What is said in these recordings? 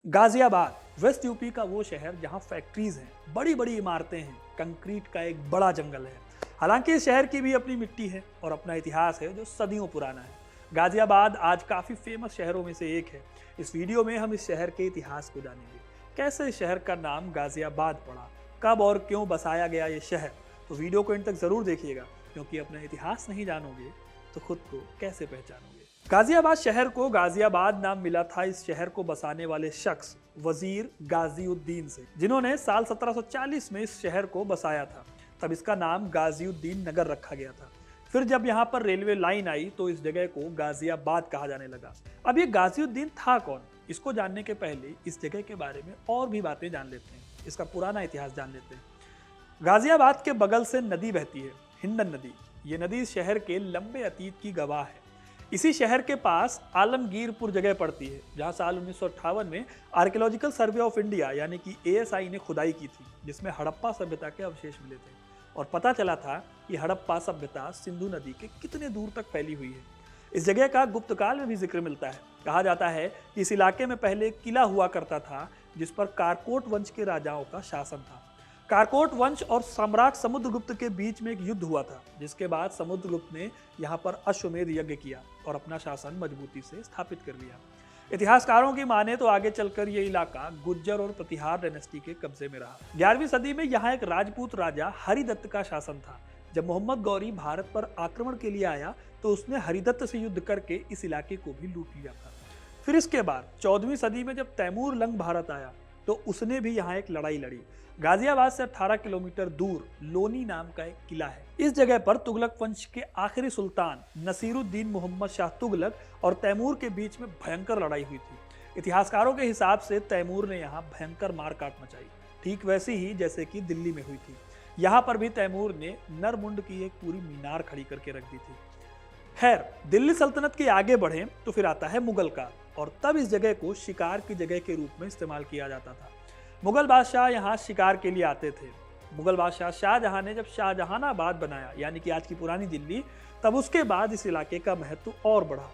Ghaziabad west UP का वो शहर जहां फैक्ट्रीज हैं, बड़ी बड़ी इमारतें हैं, कंक्रीट का एक बड़ा जंगल है। हालांकि इस शहर की भी अपनी मिट्टी है और अपना इतिहास है जो सदियों पुराना है। गाजियाबाद आज काफी फेमस शहरों में से एक है। इस वीडियो में हम इस शहर के इतिहास को जानेंगे, कैसे इस शहर का नाम गाजियाबाद पड़ा, कब और क्यों बसाया गया ये शहर। तो वीडियो को इन तक जरूर देखिएगा, क्योंकि अपना इतिहास नहीं जानोगे तो खुद को कैसे पहचानोगे। गाजियाबाद शहर को गाजियाबाद नाम मिला था इस शहर को बसाने वाले शख्स वजीर गाजीउद्दीन से, जिन्होंने साल 1740 में इस शहर को बसाया था। तब इसका नाम गाजीउद्दीन नगर रखा गया था। फिर जब यहाँ पर रेलवे लाइन आई तो इस जगह को गाजियाबाद कहा जाने लगा। अब ये गाजीउद्दीन था कौन, इसको जानने के पहले इस जगह के बारे में और भी बातें जान लेते हैं, इसका पुराना इतिहास जान लेते हैं। गाजियाबाद के बगल से नदी बहती है, हिंडन नदी। ये नदी इस शहर के लंबे अतीत की गवाह है। इसी शहर के पास आलमगीरपुर जगह पड़ती है, जहां साल 1958 में आर्कियोलॉजिकल सर्वे ऑफ इंडिया यानी कि एएसआई ने खुदाई की थी, जिसमें हड़प्पा सभ्यता के अवशेष मिले थे और पता चला था कि हड़प्पा सभ्यता सिंधु नदी के कितने दूर तक फैली हुई है। इस जगह का गुप्त काल में भी जिक्र मिलता है। कहा जाता है कि इस इलाके में पहले एक किला हुआ करता था, जिस पर कारकोट वंश के राजाओं का शासन था। कारकोट वंश और सम्राट समुद्रगुप्त के बीच में एक युद्ध हुआ था, जिसके बाद समुद्रगुप्त ने यहाँ पर अश्वमेध यज्ञ किया और अपना शासन मजबूती से स्थापित कर लिया। इतिहासकारों की माने तो आगे चलकर ये इलाका गुज्जर और प्रतिहार डायनेस्टी के कब्जे में रहा। 11वीं सदी में यहाँ एक राजपूत राजा हरिदत्त का शासन था। जब मोहम्मद गौरी भारत पर आक्रमण के लिए आया तो उसने हरिदत्त से युद्ध करके इस इलाके को भी लूट लिया था। फिर इसके बाद 14वीं सदी में जब तैमूर लंग भारत आया तो उसने भी यहाँ एक लड़ाई लड़ी। गाजियाबाद से 18 किलोमीटर दूर लोनी नाम का एक किला है। इस जगह पर तुगलक वंश के आखिरी सुल्तान नसीरुद्दीन मोहम्मद शाह तुगलक और तैमूर के बीच में भयंकर लड़ाई हुई थी। इतिहासकारों के हिसाब से तैमूर ने यहाँ भयंकर मारकाट मचाई, ठीक वैसी ही जैसे कि दिल्ली में हुई थी। यहाँ पर भी तैमूर ने नरमुंड की एक पूरी मीनार खड़ी करके रख दी थी। खैर, दिल्ली सल्तनत के आगे बढ़े तो फिर आता है मुगल काल, और तब इस जगह को शिकार की जगह के रूप में इस्तेमाल किया जाता था। मुगल बादशाह यहाँ शिकार के लिए आते थे। मुगल बादशाह शाहजहां ने जब शाहजहानाबाद बनाया, यानी कि आज की पुरानी दिल्ली, तब उसके बाद इस इलाके का महत्व और बढ़ा।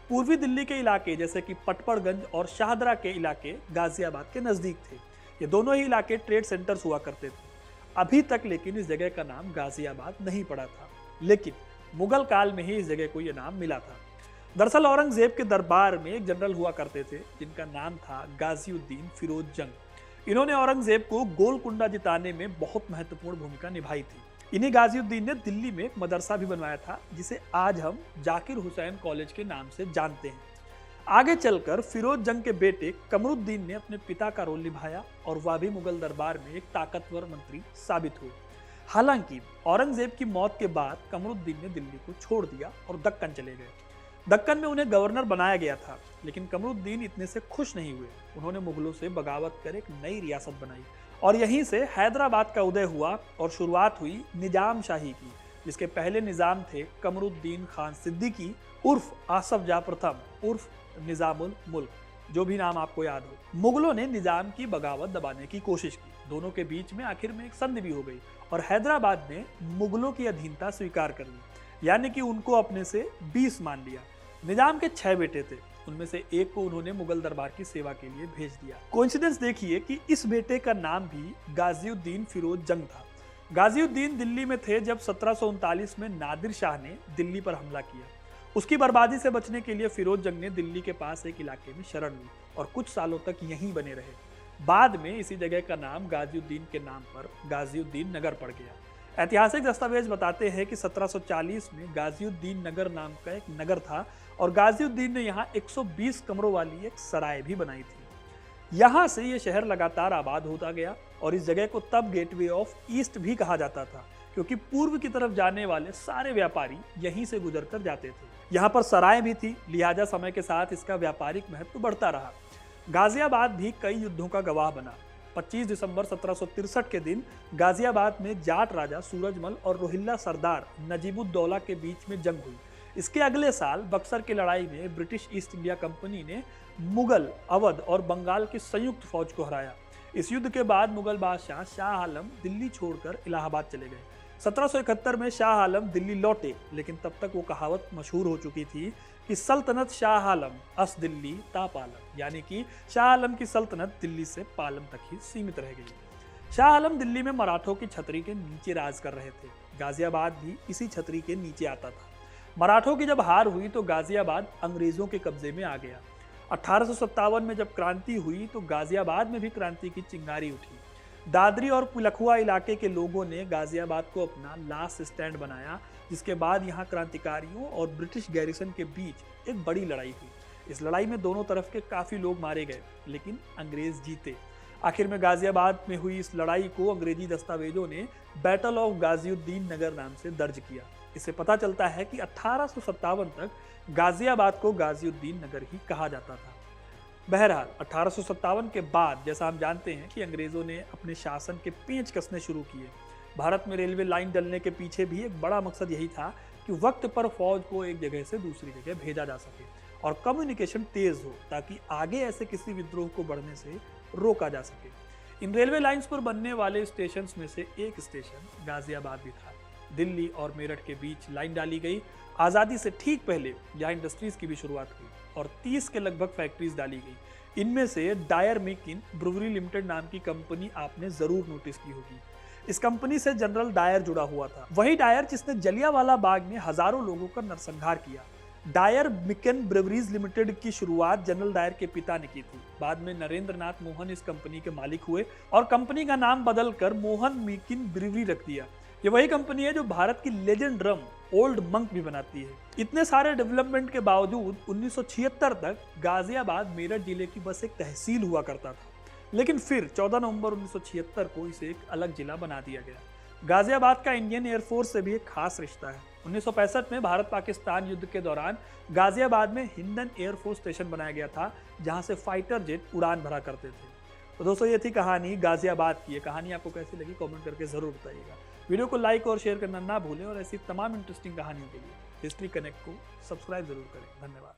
पूर्वी दिल्ली के इलाके जैसे कि पटपड़गंज और शाहदरा के इलाके गाजियाबाद के नजदीक थे। ये दोनों ही इलाके ट्रेड सेंटर्स हुआ करते थे। अभी तक लेकिन इस जगह का नाम गाजियाबाद नहीं पड़ा था, लेकिन मुगल काल में ही इस जगह को यह नाम मिला था। दरअसल औरंगजेब के दरबार में एक जनरल हुआ करते थे, जिनका नाम था गाजीउद्दीन फिरोज जंग। इन्होंने औरंगजेब को गोलकुंडा जिताने में बहुत महत्वपूर्ण भूमिका निभाई थी। इन्हीं गाजीउद्दीन ने दिल्ली में एक मदरसा भी बनवाया था, जिसे आज हम जाकिर हुसैन कॉलेज के नाम से जानते हैं। आगे चलकर फिरोज जंग के बेटे कमरुद्दीन ने अपने पिता का रोल निभाया और वह भी मुगल दरबार में एक ताकतवर मंत्री साबित हुए। हालांकि औरंगजेब की मौत के बाद कमरुद्दीन ने दिल्ली को छोड़ दिया और दक्कन चले गए। दक्कन में उन्हें गवर्नर बनाया गया था, लेकिन कमरुद्दीन इतने से खुश नहीं हुए। उन्होंने मुगलों से बगावत कर एक नई रियासत बनाई और यहीं से हैदराबाद का उदय हुआ और शुरुआत हुई निजाम शाही की, जिसके पहले निजाम थे कमरुद्दीन खान सिद्दीकी उर्फ आसफ जाह प्रथम उर्फ निजामुल मुल्क, जो भी नाम आपको याद हो। मुगलों ने निजाम की बगावत दबाने की कोशिश की। दोनों के बीच में आखिर में एक संधि भी हो गई और हैदराबाद ने मुगलों की अधीनता स्वीकार कर ली, यानी कि उनको अपने से 20 मान लिया। निजाम के 6 बेटे थे, उनमें से एक को उन्होंने मुगल दरबार की सेवा के लिए भेज दिया। कोइंसिडेंस देखिए कि इस बेटे का नाम भी गाजीउद्दीन फिरोज जंग था। गाजीउद्दीन दिल्ली में थे जब 1739 में नादिर शाह ने दिल्ली पर हमला किया। उसकी बर्बादी से बचने के लिए फिरोज जंग ने दिल्ली के पास एक इलाके में शरण ली और कुछ सालों तक यहीं बने रहे। बाद में इसी जगह का नाम गाजीउद्दीन के नाम पर गाजीउद्दीन नगर पड़ गया। ऐतिहासिक दस्तावेज बताते हैं कि 1740 में गाजीउद्दीन नगर नाम का एक नगर था और गाजीउद्दीन ने यहाँ 120 कमरों वाली एक सराय भी बनाई थी। यहाँ से ये शहर लगातार आबाद होता गया और इस जगह को तब गेटवे ऑफ ईस्ट भी कहा जाता था, क्योंकि पूर्व की तरफ जाने वाले सारे व्यापारी यहीं से गुजर कर जाते थे। यहाँ पर सराय भी थी, लिहाजा समय के साथ इसका व्यापारिक महत्व बढ़ता रहा। गाजियाबाद भी कई युद्धों का गवाह बना। 25 दिसंबर 1763 के दिन गाजियाबाद में जाट राजा सूरजमल और रोहिल्ला सरदार नजीबुद्दौला के बीच में जंग हुई। इसके अगले साल बक्सर की लड़ाई में ब्रिटिश ईस्ट इंडिया कंपनी ने मुगल, अवध और बंगाल की संयुक्त फौज को हराया। इस युद्ध के बाद मुगल बादशाह शाह आलम दिल्ली छोड़कर इलाहाबाद चले गए। 1771 में शाह आलम दिल्ली लौटे, लेकिन तब तक वो कहावत मशहूर हो चुकी थी कि सल्तनत शाह आलम अस दिल्ली ता पालम, यानी कि शाह आलम की सल्तनत दिल्ली से पालम तक ही सीमित रह गई। शाह आलम दिल्ली में मराठों की छतरी के नीचे राज कर रहे थे। गाजियाबाद भी इसी छतरी के नीचे आता था। मराठों की जब हार हुई तो गाजियाबाद अंग्रेजों के कब्जे में आ गया। 1857 में जब क्रांति हुई तो गाजियाबाद में भी क्रांति की चिंगारी उठी। दादरी और पिलखुआ इलाके के लोगों ने गाजियाबाद को अपना लास्ट स्टैंड बनाया, जिसके बाद यहाँ क्रांतिकारियों और ब्रिटिश गैरिसन के बीच एक बड़ी लड़ाई हुई। इस लड़ाई में दोनों तरफ के काफी लोग मारे गए, लेकिन अंग्रेज जीते। आखिर में गाजियाबाद में हुई इस लड़ाई को अंग्रेजी दस्तावेजों ने बैटल ऑफ गाजियुद्दीन नगर नाम से दर्ज किया। इससे पता चलता है कि 1857 तक गाजियाबाद को गाजियुद्दीन नगर ही कहा जाता था। बहरहाल 1857 के बाद जैसा हम जानते हैं कि अंग्रेजों ने अपने शासन के पेंच कसने शुरू किए। भारत में रेलवे लाइन डलने के पीछे भी एक बड़ा मकसद यही था कि वक्त पर फौज को एक जगह से दूसरी जगह भेजा जा सके और कम्युनिकेशन तेज हो, ताकि आगे ऐसे किसी विद्रोह को बढ़ने से रोका जा सके। इन रेलवे लाइंस पर बनने वाले स्टेशन में से एक स्टेशन गाजियाबाद भी था। दिल्ली और मेरठ के बीच लाइन डाली गई। आज़ादी से ठीक पहले यहाँ इंडस्ट्रीज की भी शुरुआत हुई और 30 के लगभग फैक्ट्रीज डाली गई। इनमें से डायर मेकिन ब्रूवरी लिमिटेड नाम की कंपनी आपने जरूर नोटिस की होगी। इस कंपनी से जनरल डायर जुड़ा हुआ था, वही डायर जिसने जलियांवाला बाग में हजारों लोगों का नरसंहार किया। डायर मिकन ब्रेवरीज लिमिटेड की शुरुआत जनरल डायर के पिता ने की थी। बाद में नरेंद्र नाथ मोहन इस कंपनी के मालिक हुए और कंपनी का नाम बदलकर मोहन मिकिन ब्रेवरी रख दिया। ये वही कंपनी है जो भारत की लेजेंड रम ओल्ड मंक भी बनाती है। इतने सारे डेवलपमेंट के बावजूद 1976 तक गाजियाबाद मेरठ जिले की बस एक तहसील हुआ करता था, लेकिन फिर 14 नवंबर 1976 को इसे एक अलग जिला बना दिया गया। गाजियाबाद का इंडियन एयरफोर्स से भी एक खास रिश्ता है। 1965 में भारत पाकिस्तान युद्ध के दौरान गाजियाबाद में हिंदन एयरफोर्स स्टेशन बनाया गया था, जहां से फाइटर जेट उड़ान भरा करते थे। तो दोस्तों, ये थी कहानी गाजियाबाद की। ये कहानी आपको कैसी लगी कमेंट करके जरूर बताइएगा। वीडियो को लाइक और शेयर करना ना भूलें और ऐसी तमाम इंटरेस्टिंग कहानियों के लिए हिस्ट्री कनेक्ट को सब्सक्राइब जरूर करें। धन्यवाद।